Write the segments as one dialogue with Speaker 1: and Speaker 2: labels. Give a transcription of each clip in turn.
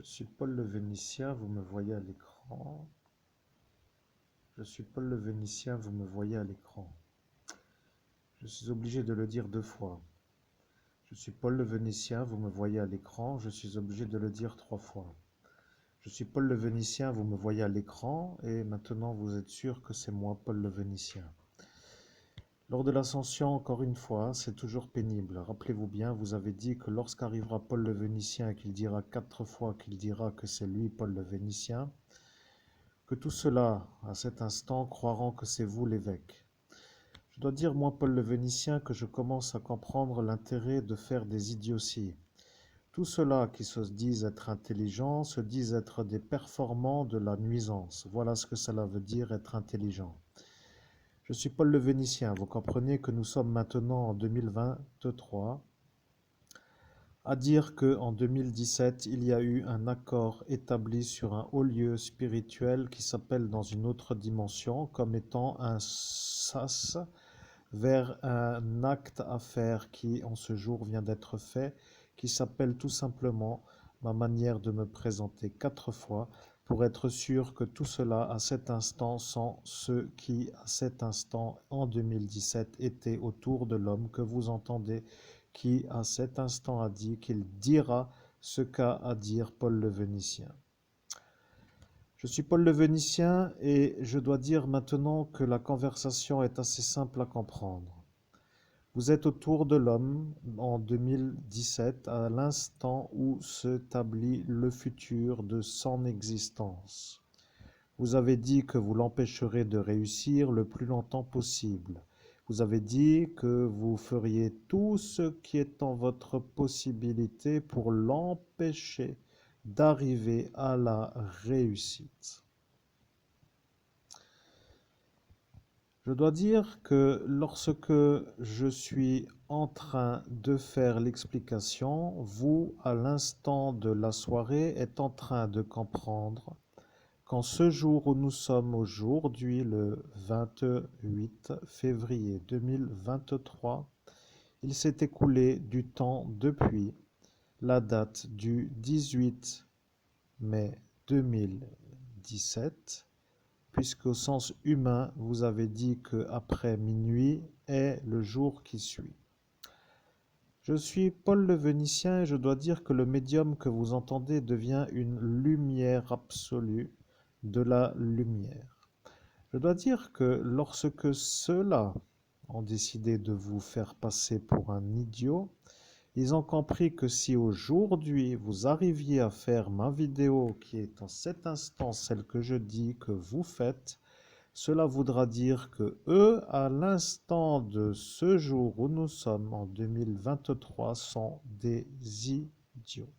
Speaker 1: Je suis Paul le Vénitien, vous me voyez à l'écran. Je suis Paul le Vénitien, vous me voyez à l'écran. Je suis obligé de le dire deux fois. Je suis Paul le Vénitien, vous me voyez à l'écran. Je suis obligé de le dire trois fois. Je suis Paul le Vénitien, vous me voyez à l'écran. Et maintenant, vous êtes sûr que c'est moi, Paul le Vénitien. Lors de l'ascension, encore une fois, c'est toujours pénible. Rappelez-vous bien, vous avez dit que lorsqu'arrivera Paul le Vénitien et qu'il dira quatre fois qu'il dira que c'est lui, Paul le Vénitien, que tout cela, à cet instant, croiront que c'est vous l'évêque. Je dois dire, moi, Paul le Vénitien, que je commence à comprendre l'intérêt de faire des idioties. Tous ceux-là qui se disent être intelligents se disent être des performants de la nuisance. Voilà ce que cela veut dire être intelligent. Je suis Paul le Vénitien, vous comprenez que nous sommes maintenant en 2023, à dire qu'en 2017, il y a eu un accord établi sur un haut lieu spirituel qui s'appelle dans une autre dimension comme étant un sas vers un acte à faire qui en ce jour vient d'être fait, qui s'appelle tout simplement ma manière de me présenter quatre fois pour être sûr que tout cela à cet instant sont ceux qui à cet instant en 2017 étaient autour de l'homme que vous entendez, qui à cet instant a dit qu'il dira ce qu'a à dire Paul le Vénitien. Je suis Paul le Vénitien et je dois dire maintenant que la conversation est assez simple à comprendre. Vous êtes autour de l'homme en 2017, à l'instant où s'établit le futur de son existence. Vous avez dit que vous l'empêcherez de réussir le plus longtemps possible. Vous avez dit que vous feriez tout ce qui est en votre possibilité pour l'empêcher d'arriver à la réussite. Je dois dire que lorsque je suis en train de faire l'explication, vous, à l'instant de la soirée, êtes en train de comprendre qu'en ce jour où nous sommes aujourd'hui, le 28 février 2023, il s'est écoulé du temps depuis la date du 18 mai 2017, puisqu'au sens humain, vous avez dit que après minuit est le jour qui suit. Je suis Paul le Vénitien et je dois dire que le médium que vous entendez devient une lumière absolue de la lumière. Je dois dire que lorsque ceux-là ont décidé de vous faire passer pour un idiot, ils ont compris que si aujourd'hui vous arriviez à faire ma vidéo qui est en cet instant celle que je dis que vous faites, cela voudra dire que eux, à l'instant de ce jour où nous sommes en 2023, sont des idiots.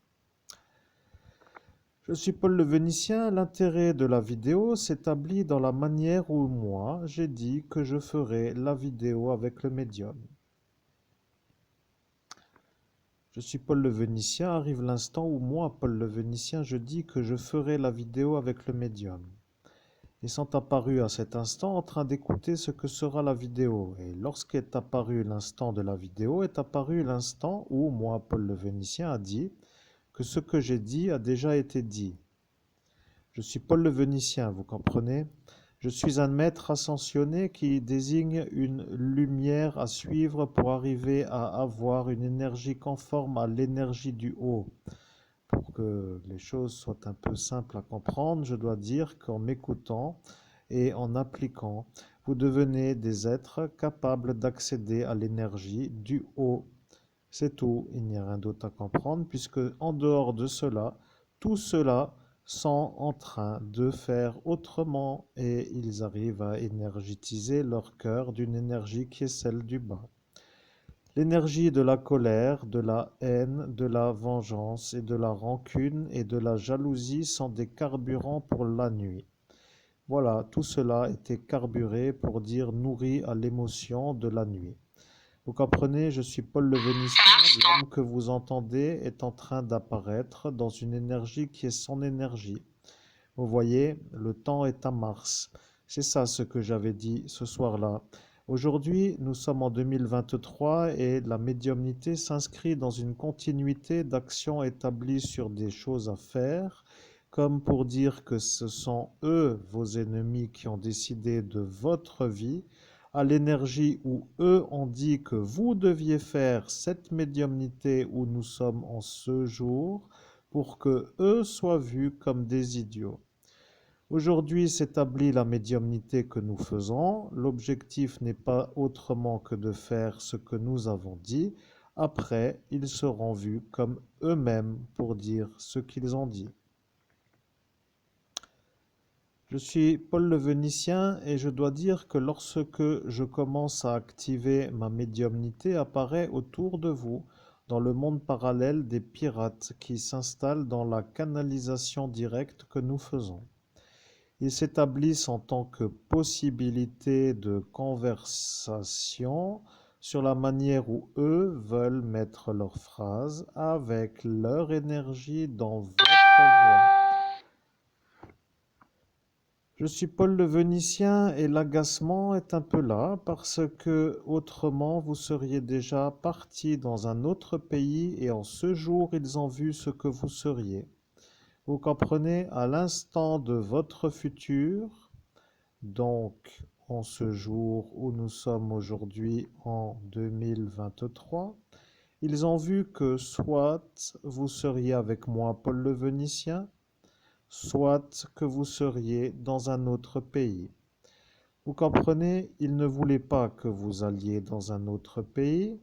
Speaker 1: Je suis Paul le Vénitien. L'intérêt de la vidéo s'établit dans la manière où moi, j'ai dit que je ferai la vidéo avec le médium. Je suis Paul le Vénitien. Arrive l'instant où moi, Paul le Vénitien, je dis que je ferai la vidéo avec le médium. Ils sont apparus à cet instant en train d'écouter ce que sera la vidéo. Et lorsqu'est apparu l'instant de la vidéo, est apparu l'instant où moi, Paul le Vénitien, a dit que ce que j'ai dit a déjà été dit. Je suis Paul le Vénitien, vous comprenez? Je suis un maître ascensionné qui désigne une lumière à suivre pour arriver à avoir une énergie conforme à l'énergie du haut. Pour que les choses soient un peu simples à comprendre, je dois dire qu'en m'écoutant et en appliquant, vous devenez des êtres capables d'accéder à l'énergie du haut. C'est tout, il n'y a rien d'autre à comprendre, puisque en dehors de cela, tout cela sont en train de faire autrement et ils arrivent à énergétiser leur cœur d'une énergie qui est celle du bas. L'énergie de la colère, de la haine, de la vengeance et de la rancune et de la jalousie sont des carburants pour la nuit. Voilà, tout cela était carburé pour dire nourri à l'émotion de la nuit. Vous comprenez, je suis Paul le Vénitien, l'homme que vous entendez est en train d'apparaître dans une énergie qui est son énergie. Vous voyez, le temps est à Mars. C'est ça ce que j'avais dit ce soir-là. Aujourd'hui, nous sommes en 2023 et la médiumnité s'inscrit dans une continuité d'actions établies sur des choses à faire, comme pour dire que ce sont eux, vos ennemis, qui ont décidé de votre vie, à l'énergie où eux ont dit que vous deviez faire cette médiumnité où nous sommes en ce jour, pour que eux soient vus comme des idiots. Aujourd'hui s'établit la médiumnité que nous faisons. L'objectif n'est pas autrement que de faire ce que nous avons dit. Après, ils seront vus comme eux-mêmes pour dire ce qu'ils ont dit. Je suis Paul le Vénitien et je dois dire que lorsque je commence à activer ma médiumnité, apparaît autour de vous, dans le monde parallèle, des pirates qui s'installent dans la canalisation directe que nous faisons. Ils s'établissent en tant que possibilité de conversation sur la manière où eux veulent mettre leurs phrases avec leur énergie dans votre voix. Je suis Paul le Vénitien et l'agacement est un peu là parce que autrement vous seriez déjà parti dans un autre pays et en ce jour ils ont vu ce que vous seriez. Vous comprenez, à l'instant de votre futur, donc, en ce jour où nous sommes aujourd'hui en 2023, ils ont vu que soit vous seriez avec moi, Paul le Vénitien, soit que vous seriez dans un autre pays. Vous comprenez, ils ne voulaient pas que vous alliez dans un autre pays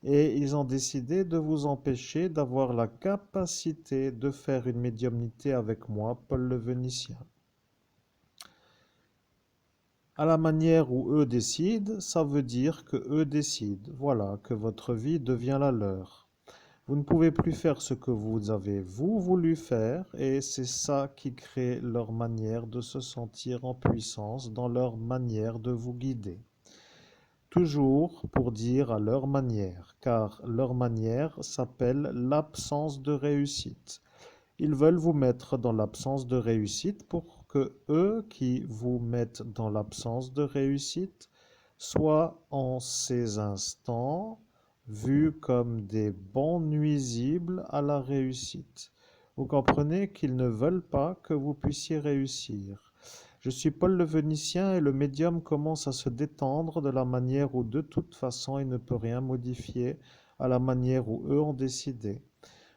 Speaker 1: et ils ont décidé de vous empêcher d'avoir la capacité de faire une médiumnité avec moi, Paul le Vénitien. À la manière où eux décident, ça veut dire que eux décident. Voilà, que votre vie devient la leur. Vous ne pouvez plus faire ce que vous avez vous voulu faire et c'est ça qui crée leur manière de se sentir en puissance dans leur manière de vous guider. Toujours pour dire à leur manière, car leur manière s'appelle l'absence de réussite. Ils veulent vous mettre dans l'absence de réussite pour que eux qui vous mettent dans l'absence de réussite soient en ces instants vus comme des bons nuisibles à la réussite. Vous comprenez qu'ils ne veulent pas que vous puissiez réussir. Je suis Paul le Vénitien et le médium commence à se détendre de la manière où de toute façon il ne peut rien modifier à la manière où eux ont décidé.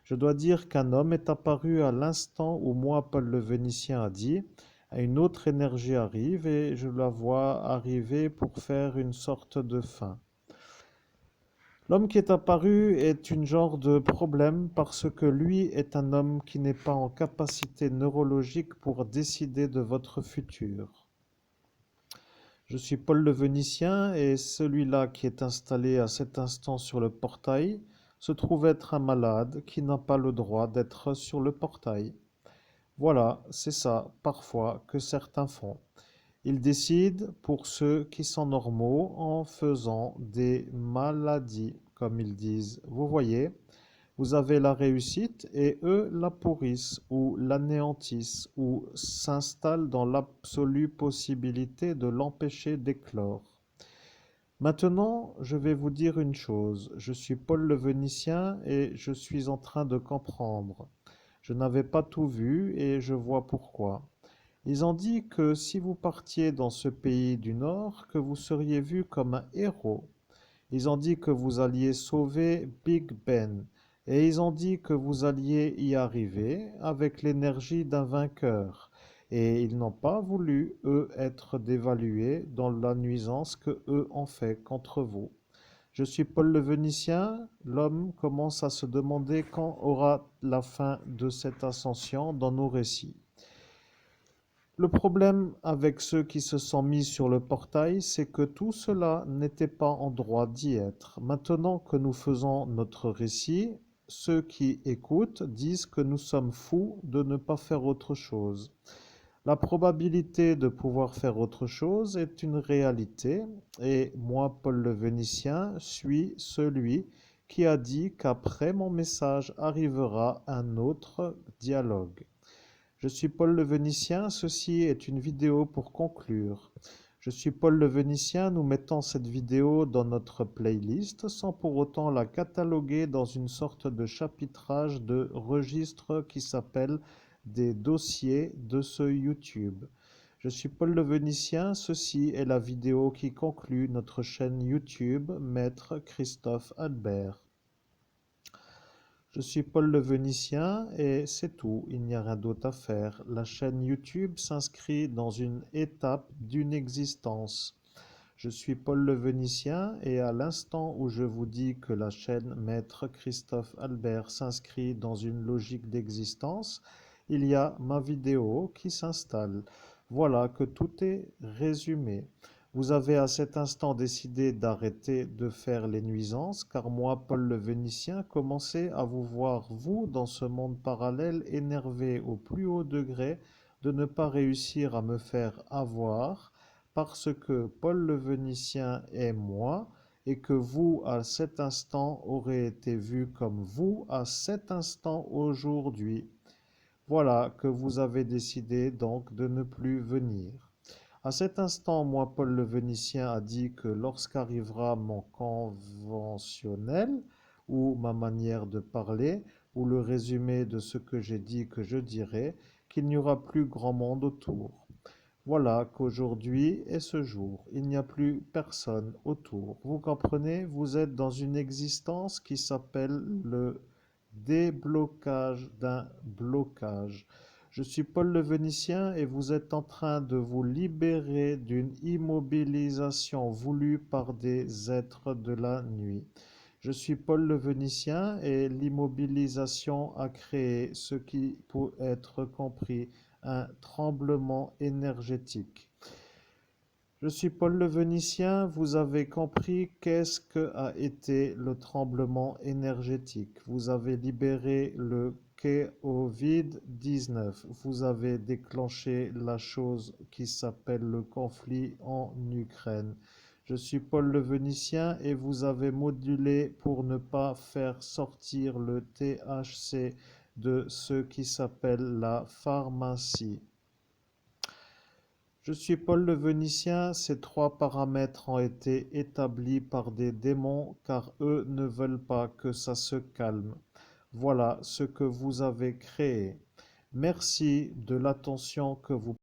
Speaker 1: Je dois dire qu'un homme est apparu à l'instant où moi, Paul le Vénitien, a dit, une autre énergie arrive et je la vois arriver pour faire une sorte de fin. L'homme qui est apparu est une genre de problème parce que lui est un homme qui n'est pas en capacité neurologique pour décider de votre futur. Je suis Paul le Vénitien et celui-là qui est installé à cet instant sur le portail se trouve être un malade qui n'a pas le droit d'être sur le portail. Voilà, c'est ça, parfois, que certains font. Ils décident pour ceux qui sont normaux en faisant des maladies, comme ils disent. Vous voyez, vous avez la réussite et eux la pourrissent ou l'anéantissent ou s'installent dans l'absolue possibilité de l'empêcher d'éclore. Maintenant, je vais vous dire une chose. Je suis Paul le Vénitien et je suis en train de comprendre. Je n'avais pas tout vu et je vois pourquoi. Ils ont dit que si vous partiez dans ce pays du Nord, que vous seriez vu comme un héros. Ils ont dit que vous alliez sauver Big Ben. Et ils ont dit que vous alliez y arriver avec l'énergie d'un vainqueur. Et ils n'ont pas voulu, eux, être dévalués dans la nuisance que eux ont fait contre vous. Je suis Paul le Vénitien. L'homme commence à se demander quand aura la fin de cette ascension dans nos récits. Le problème avec ceux qui se sont mis sur le portail, c'est que tout cela n'était pas en droit d'y être. Maintenant que nous faisons notre récit, ceux qui écoutent disent que nous sommes fous de ne pas faire autre chose. La probabilité de pouvoir faire autre chose est une réalité, et moi, Paul le Vénitien, suis celui qui a dit qu'après mon message arrivera un autre dialogue. Je suis Paul le Vénitien, ceci est une vidéo pour conclure. Je suis Paul le Vénitien, nous mettons cette vidéo dans notre playlist sans pour autant la cataloguer dans une sorte de chapitrage de registre qui s'appelle des dossiers de ce YouTube. Je suis Paul le Vénitien, ceci est la vidéo qui conclut notre chaîne YouTube Maître Christophe Albert. Je suis Paul le Vénitien et c'est tout, il n'y a rien d'autre à faire. La chaîne YouTube s'inscrit dans une étape d'une existence. Je suis Paul le Vénitien et à l'instant où je vous dis que la chaîne Maître Christophe Albert s'inscrit dans une logique d'existence, il y a ma vidéo qui s'installe. Voilà que tout est résumé. Vous avez à cet instant décidé d'arrêter de faire les nuisances, car moi, Paul le Vénitien, commençais à vous voir, vous, dans ce monde parallèle, énervé au plus haut degré de ne pas réussir à me faire avoir, parce que Paul le Vénitien est moi, et que vous, à cet instant, aurez été vu comme vous, à cet instant aujourd'hui. Voilà que vous avez décidé donc de ne plus venir. À cet instant, moi, Paul le Vénitien, a dit que lorsqu'arrivera mon conventionnel, ou ma manière de parler, ou le résumé de ce que j'ai dit que je dirai, qu'il n'y aura plus grand monde autour. Voilà qu'aujourd'hui est ce jour. Il n'y a plus personne autour. Vous comprenez? Vous êtes dans une existence qui s'appelle le déblocage d'un blocage. Je suis Paul le Vénitien et vous êtes en train de vous libérer d'une immobilisation voulue par des êtres de la nuit. Je suis Paul le Vénitien et l'immobilisation a créé ce qui peut être compris un tremblement énergétique. Je suis Paul le Vénitien, vous avez compris qu'est-ce que a été le tremblement énergétique. Vous avez libéré le Covid-19. Vous avez déclenché la chose qui s'appelle le conflit en Ukraine. Je suis Paul le Vénitien et vous avez modulé pour ne pas faire sortir le THC de ce qui s'appelle la pharmacie. Je suis Paul le Vénitien, ces trois paramètres ont été établis par des démons car eux ne veulent pas que ça se calme. Voilà ce que vous avez créé. Merci de l'attention que vous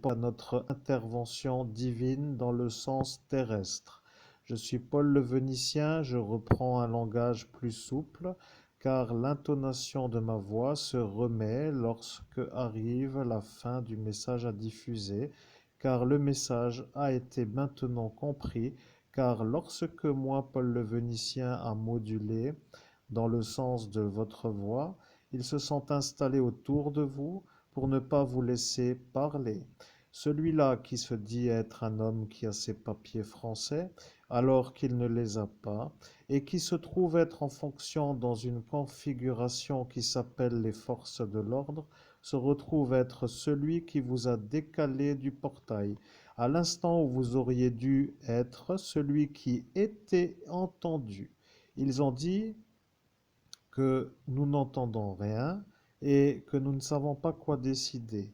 Speaker 1: portez à notre intervention divine dans le sens terrestre. Je suis Paul le Vénitien, je reprends un langage plus souple car l'intonation de ma voix se remet lorsque arrive la fin du message à diffuser, car le message a été maintenant compris, car lorsque moi, Paul le Vénitien, a modulé dans le sens de votre voix, ils se sont installés autour de vous pour ne pas vous laisser parler. Celui-là qui se dit être un homme qui a ses papiers français, alors qu'il ne les a pas, et qui se trouve être en fonction dans une configuration qui s'appelle les forces de l'ordre, se retrouve être celui qui vous a décalé du portail, à l'instant où vous auriez dû être celui qui était entendu. Ils ont dit que nous n'entendons rien et que nous ne savons pas quoi décider.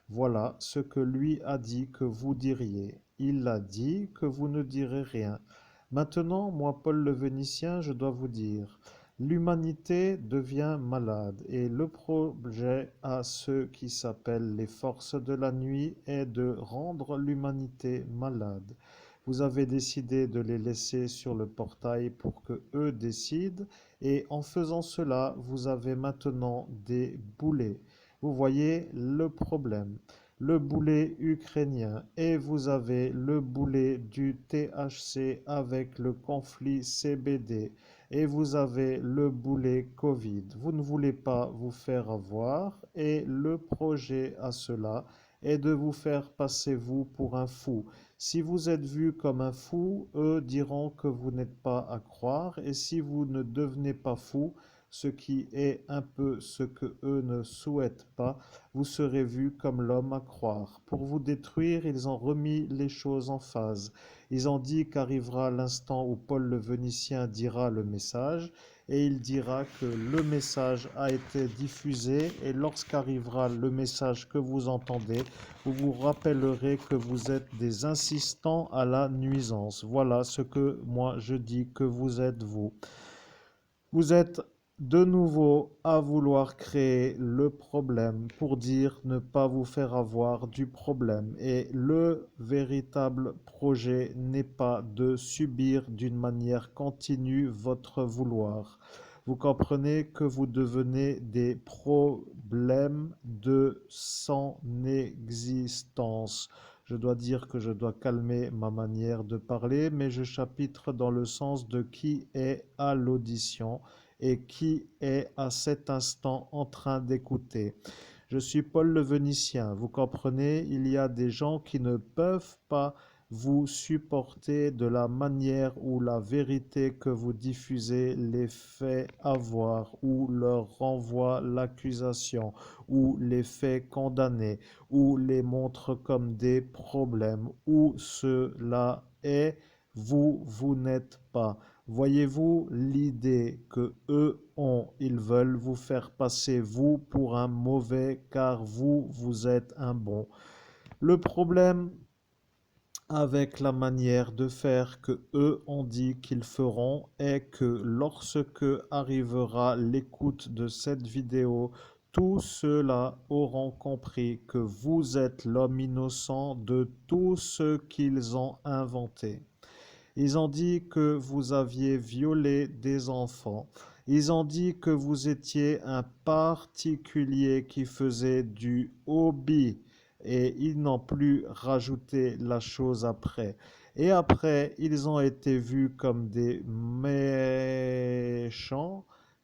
Speaker 1: Voilà ce que lui a dit que vous diriez. Il a dit que vous ne direz rien. Maintenant, moi, Paul le Vénitien, je dois vous dire, l'humanité devient malade et le projet à ceux qui s'appellent les forces de la nuit est de rendre l'humanité malade. Vous avez décidé de les laisser sur le portail pour que eux décident et en faisant cela, vous avez maintenant des boulets. Vous voyez le problème. Le boulet ukrainien et vous avez le boulet du THC avec le conflit CBD et vous avez le boulet Covid. Vous ne voulez pas vous faire avoir et le projet à cela est de vous faire passer vous pour un fou. Si vous êtes vu comme un fou, eux diront que vous n'êtes pas à croire et si vous ne devenez pas fou, ce qui est un peu ce que eux ne souhaitent pas, vous serez vu comme l'homme à croire. Pour vous détruire, ils ont remis les choses en phase. Ils ont dit qu'arrivera l'instant où Paul le Vénitien dira le message, et il dira que le message a été diffusé et lorsqu'arrivera le message que vous entendez, vous vous rappellerez que vous êtes des insistants à la nuisance. Voilà ce que moi je dis que vous êtes vous. Vous êtes de nouveau à vouloir créer le problème pour dire ne pas vous faire avoir du problème. Et le véritable projet n'est pas de subir d'une manière continue votre vouloir. Vous comprenez que vous devenez des problèmes de son existence. Je dois dire que je dois calmer ma manière de parler, mais je chapitre dans le sens de qui est à l'audition et qui est à cet instant en train d'écouter. Je suis Paul le Vénitien, vous comprenez, il y a des gens qui ne peuvent pas vous supporter de la manière où la vérité que vous diffusez les fait avoir, ou leur renvoie l'accusation, ou les fait condamner, ou les montre comme des problèmes, ou cela est, vous n'êtes pas. Voyez-vous l'idée que eux ont, ils veulent vous faire passer vous pour un mauvais car vous êtes un bon. Le problème avec la manière de faire que eux ont dit qu'ils feront est que lorsque arrivera l'écoute de cette vidéo, tous ceux-là auront compris que vous êtes l'homme innocent de tout ce qu'ils ont inventé. Ils ont dit que vous aviez violé des enfants. Ils ont dit que vous étiez un particulier qui faisait du hobby. Et ils n'ont plus rajouté la chose après. Et après, ils ont été vus comme des méchants,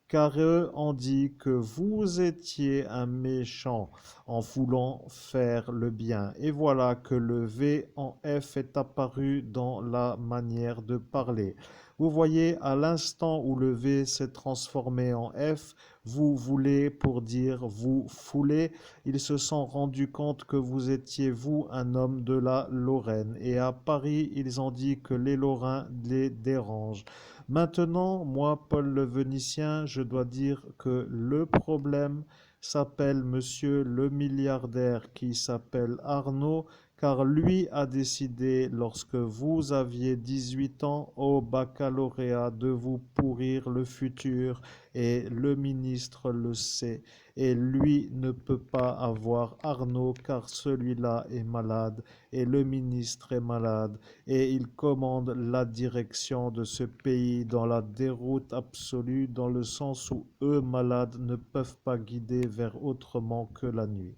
Speaker 1: car eux ont dit que vous étiez un méchant en voulant faire le bien. Et voilà que le V en F est apparu dans la manière de parler. Vous voyez, à l'instant où le V s'est transformé en F, vous voulez pour dire vous foulez. Ils se sont rendus compte que vous étiez vous un homme de la Lorraine. Et à Paris, ils ont dit que les Lorrains les dérangent. Maintenant, moi, Paul le Vénitien, je dois dire que le problème s'appelle Monsieur le milliardaire qui s'appelle Arnaud, car lui a décidé, lorsque vous aviez 18 ans au baccalauréat, de vous pourrir le futur, et le ministre le sait. Et lui ne peut pas avoir Arnaud, car celui-là est malade, et le ministre est malade, et il commande la direction de ce pays dans la déroute absolue, dans le sens où eux, malades, ne peuvent pas guider vers autrement que la nuit.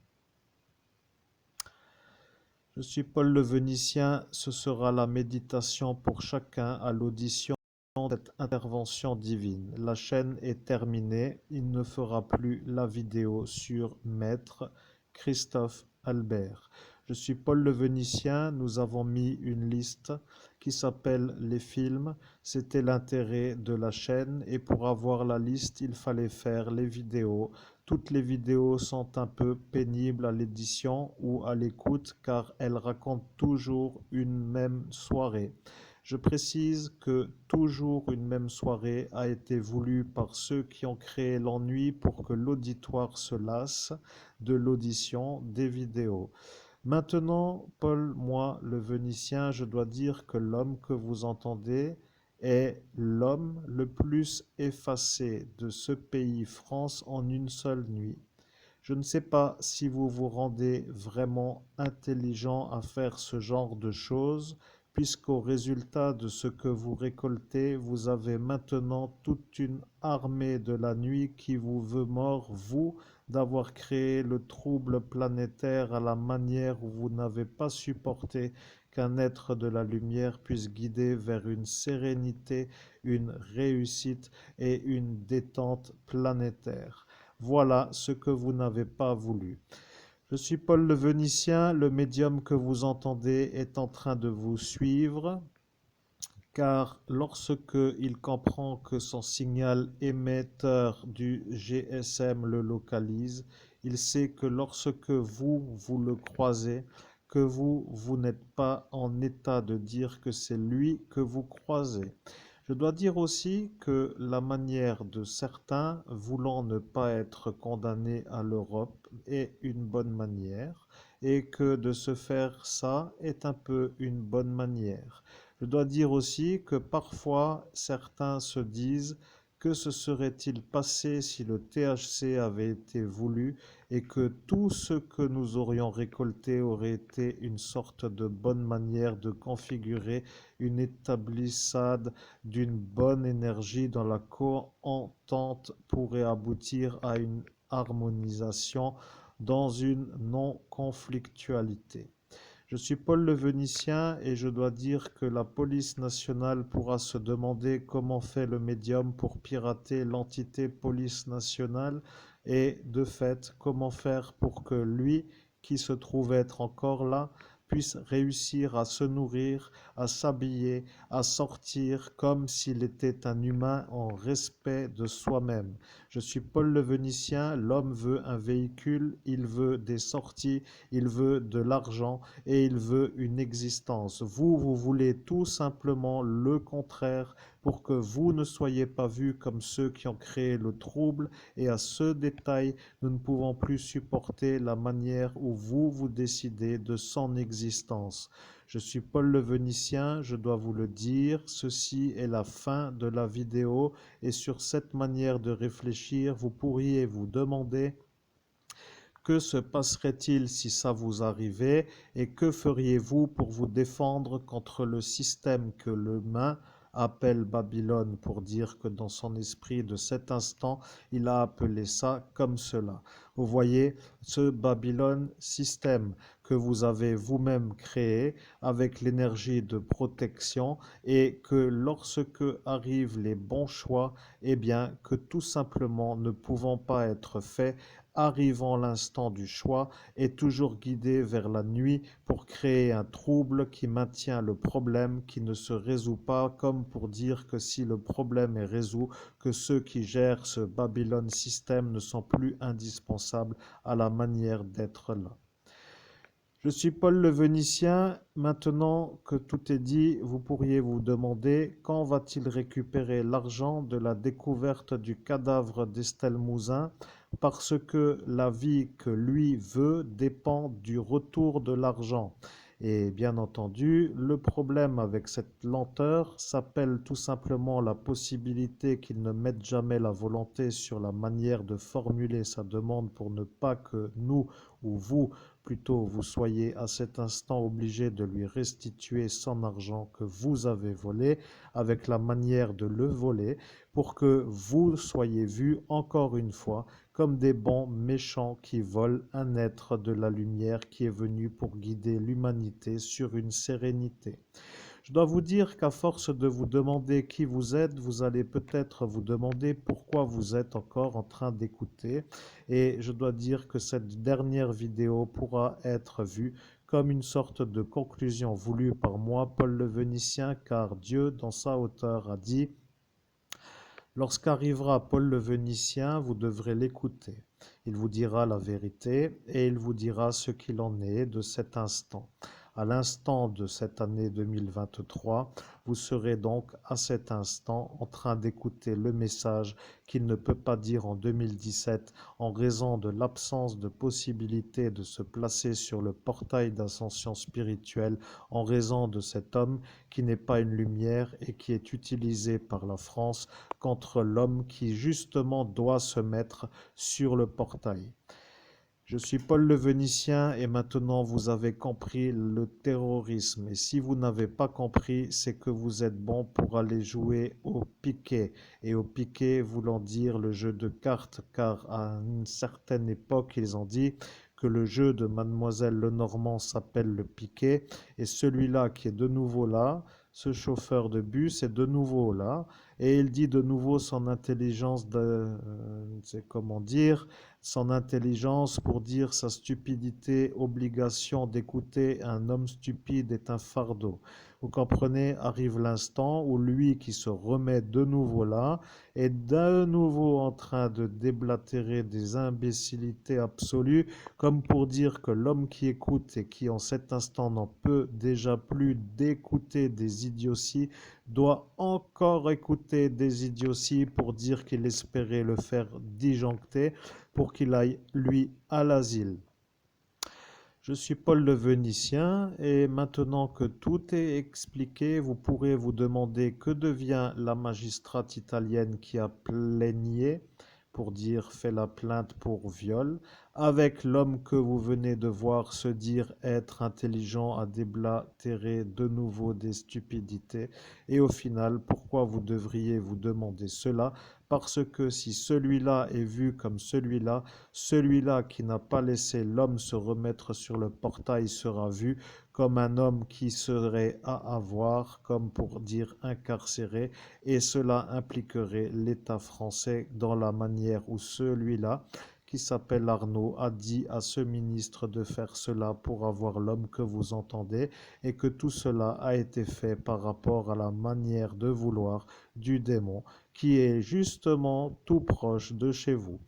Speaker 1: Je suis Paul le Vénitien, ce sera la méditation pour chacun à l'audition de cette intervention divine. La chaîne est terminée, il ne fera plus la vidéo sur Maître Christophe Albert. Je suis Paul le Vénitien, nous avons mis une liste qui s'appelle les films. C'était l'intérêt de la chaîne et pour avoir la liste, il fallait faire les vidéos. Toutes les vidéos sont un peu pénibles à l'édition ou à l'écoute car elles racontent toujours une même soirée. Je précise que toujours une même soirée a été voulue par ceux qui ont créé l'ennui pour que l'auditoire se lasse de l'audition des vidéos. Maintenant, Paul, moi, le Vénitien, je dois dire que l'homme que vous entendez est l'homme le plus effacé de ce pays France en une seule nuit. Je ne sais pas si vous vous rendez vraiment intelligent à faire ce genre de choses, puisqu'au résultat de ce que vous récoltez, vous avez maintenant toute une armée de la nuit qui vous veut mort, vous, d'avoir créé le trouble planétaire à la manière où vous n'avez pas supporté qu'un être de la lumière puisse guider vers une sérénité, une réussite et une détente planétaire. Voilà ce que vous n'avez pas voulu. Je suis Paul le Vénitien, le médium que vous entendez est en train de vous suivre, car lorsque il comprend que son signal émetteur du GSM le localise, il sait que lorsque vous le croisez, que vous n'êtes pas en état de dire que c'est lui que vous croisez. Je dois dire aussi que la manière de certains voulant ne pas être condamnés à l'Europe est une bonne manière et que de se faire ça est un peu une bonne manière. Je dois dire aussi que parfois certains se disent que se serait-il passé si le THC avait été voulu et que tout ce que nous aurions récolté aurait été une sorte de bonne manière de configurer une établissade d'une bonne énergie dans la co-entente pourrait aboutir à une harmonisation dans une non-conflictualité. Je suis Paul le Vénitien et je dois dire que la police nationale pourra se demander comment fait le médium pour pirater l'entité police nationale et, de fait, comment faire pour que lui, qui se trouve être encore là, puisse réussir à se nourrir, à s'habiller, à sortir comme s'il était un humain en respect de soi-même. Je suis Paul le Vénitien, l'homme veut un véhicule, il veut des sorties, il veut de l'argent et il veut une existence. Vous, vous voulez tout simplement le contraire pour que vous ne soyez pas vus comme ceux qui ont créé le trouble et à ce détail, nous ne pouvons plus supporter la manière où vous vous décidez de son existence. Je suis Paul le Vénitien, je dois vous le dire, ceci est la fin de la vidéo et sur cette manière de réfléchir, vous pourriez vous demander que se passerait-il si ça vous arrivait et que feriez-vous pour vous défendre contre le système que l'humain appelle Babylone pour dire que dans son esprit de cet instant, il a appelé ça comme cela. Vous voyez, ce Babylone système que vous avez vous-même créé avec l'énergie de protection et que lorsque arrivent les bons choix, eh bien que tout simplement ne pouvant pas être faits, arrivant l'instant du choix, est toujours guidé vers la nuit pour créer un trouble qui maintient le problème qui ne se résout pas, comme pour dire que si le problème est résolu, que ceux qui gèrent ce Babylone système ne sont plus indispensables à la manière d'être là. Je suis Paul le Vénitien. Maintenant que tout est dit, vous pourriez vous demander quand va-t-il récupérer l'argent de la découverte du cadavre d'Estelle Mouzin, parce que la vie que lui veut dépend du retour de l'argent. Et bien entendu, le problème avec cette lenteur s'appelle tout simplement la possibilité qu'il ne mette jamais la volonté sur la manière de formuler sa demande pour ne pas que nous ou vous plutôt vous soyez à cet instant obligé de lui restituer son argent que vous avez volé avec la manière de le voler pour que vous soyez vus encore une fois comme des bons méchants qui volent un être de la lumière qui est venu pour guider l'humanité sur une sérénité. Je dois vous dire qu'à force de vous demander qui vous êtes, vous allez peut-être vous demander pourquoi vous êtes encore en train d'écouter. Et je dois dire que cette dernière vidéo pourra être vue comme une sorte de conclusion voulue par moi, Paul le Vénitien, car Dieu, dans sa hauteur, a dit « Lorsqu'arrivera Paul le Vénitien, vous devrez l'écouter. Il vous dira la vérité et il vous dira ce qu'il en est de cet instant. » À l'instant de cette année 2023, vous serez donc à cet instant en train d'écouter le message qu'il ne peut pas dire en 2017 en raison de l'absence de possibilité de se placer sur le portail d'ascension spirituelle en raison de cet homme qui n'est pas une lumière et qui est utilisé par la France contre l'homme qui justement doit se mettre sur le portail. Je suis Paul le Vénitien et maintenant vous avez compris le terrorisme. Et si vous n'avez pas compris, c'est que vous êtes bon pour aller jouer au piquet. Et au piquet voulant dire le jeu de cartes, car à une certaine époque, ils ont dit que le jeu de Mademoiselle Lenormand s'appelle le piquet. Et celui-là qui est de nouveau là, ce chauffeur de bus est de nouveau là. Et il dit de nouveau son intelligence c'est comment dire, son intelligence pour dire sa stupidité, obligation d'écouter un homme stupide est un fardeau. Vous comprenez, arrive l'instant où lui qui se remet de nouveau là est de nouveau en train de déblatérer des imbécilités absolues, comme pour dire que l'homme qui écoute et qui en cet instant n'en peut déjà plus d'écouter des idioties, doit encore écouter des idioties pour dire qu'il espérait le faire disjoncter pour qu'il aille, lui, à l'asile. Je suis Paul le Vénitien et maintenant que tout est expliqué, vous pourrez vous demander que devient la magistrate italienne qui a plaigné, pour dire fait la plainte pour viol, avec l'homme que vous venez de voir se dire être intelligent à déblatérer de nouveau des stupidités. Et au final, pourquoi vous devriez vous demander cela? Parce que si celui-là est vu comme celui-là qui n'a pas laissé l'homme se remettre sur le portail sera vu comme un homme qui serait à avoir, comme pour dire incarcéré, et cela impliquerait l'État français dans la manière où celui-là, qui s'appelle Arnaud, a dit à ce ministre de faire cela pour avoir l'homme que vous entendez, et que tout cela a été fait par rapport à la manière de vouloir du démon, qui est justement tout proche de chez vous.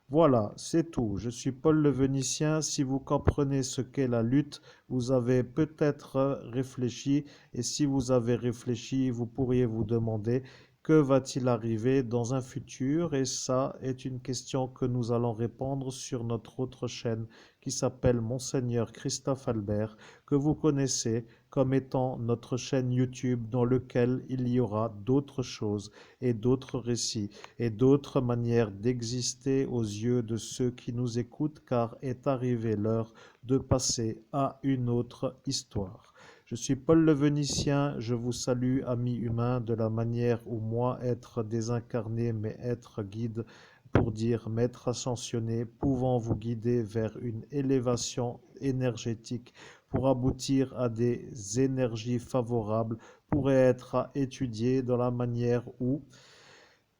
Speaker 1: Voilà, c'est tout. Je suis Paul le Vénitien. Si vous comprenez ce qu'est la lutte, vous avez peut-être réfléchi. Et si vous avez réfléchi, vous pourriez vous demander que va-t-il arriver dans un futur? Et ça est une question que nous allons répondre sur notre autre chaîne qui s'appelle Monseigneur Christophe Albert, que vous connaissez comme étant notre chaîne YouTube dans laquelle il y aura d'autres choses et d'autres récits et d'autres manières d'exister aux yeux de ceux qui nous écoutent, car est arrivée l'heure de passer à une autre histoire. Je suis Paul le Vénitien, je vous salue, amis humains, de la manière où moi, être désincarné, mais être guide, pour dire maître ascensionné, pouvant vous guider vers une élévation énergétique pour aboutir à des énergies favorables, pourrait être à étudier dans la manière où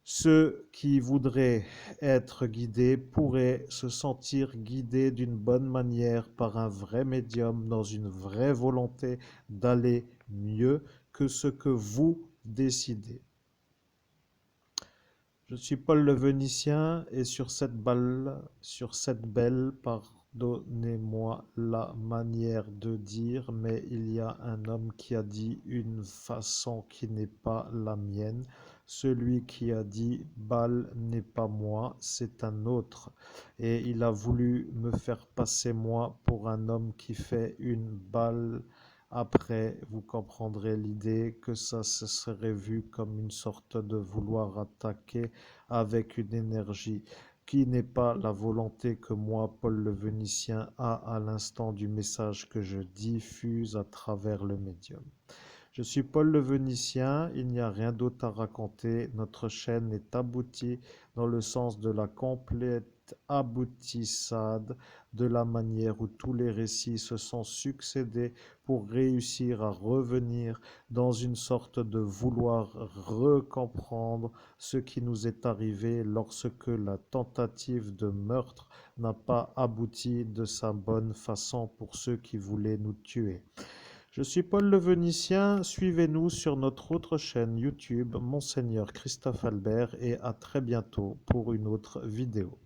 Speaker 1: ceux qui voudraient être guidés pourraient se sentir guidés d'une bonne manière par un vrai médium dans une vraie volonté d'aller mieux que ce que vous décidez. Je suis Paul le Vénitien et sur cette belle, pardonnez-moi la manière de dire, mais il y a un homme qui a dit une façon qui n'est pas la mienne. Celui qui a dit balle n'est pas moi, c'est un autre. Et il a voulu me faire passer moi pour un homme qui fait une balle. Après, vous comprendrez l'idée que ça se serait vu comme une sorte de vouloir attaquer avec une énergie qui n'est pas la volonté que moi, Paul le Vénitien, a à l'instant du message que je diffuse à travers le médium. Je suis Paul le Vénitien, il n'y a rien d'autre à raconter, notre chaîne est aboutie dans le sens de la complète aboutissade, de la manière où tous les récits se sont succédés pour réussir à revenir dans une sorte de vouloir recomprendre ce qui nous est arrivé lorsque la tentative de meurtre n'a pas abouti de sa bonne façon pour ceux qui voulaient nous tuer. Je suis Paul le Vénitien, suivez-nous sur notre autre chaîne YouTube, Monseigneur Christophe Albert, et à très bientôt pour une autre vidéo.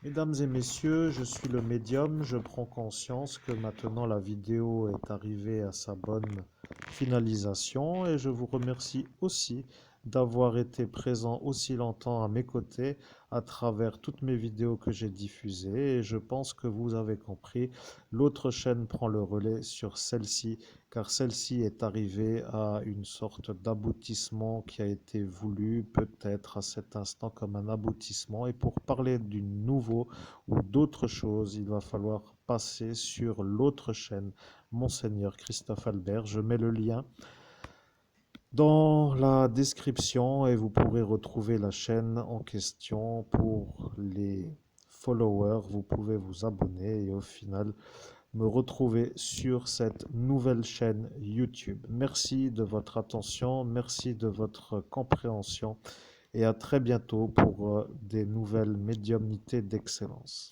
Speaker 1: Mesdames et messieurs, je suis le médium, je prends conscience que maintenant la vidéo est arrivée à sa bonne finalisation et je vous remercie aussi d'avoir été présent aussi longtemps à mes côtés à travers toutes mes vidéos que j'ai diffusées et je pense que vous avez compris, l'autre chaîne prend le relais sur celle-ci car celle-ci est arrivée à une sorte d'aboutissement qui a été voulu peut-être à cet instant comme un aboutissement et pour parler du nouveau ou d'autres choses, il va falloir passer sur l'autre chaîne, Monseigneur Christophe Albert. Je mets le lien dans la description et vous pourrez retrouver la chaîne en question pour les followers. Vous pouvez vous abonner et au final me retrouver sur cette nouvelle chaîne YouTube. Merci de votre attention, merci de votre compréhension et à très bientôt pour des nouvelles médiumnités d'excellence.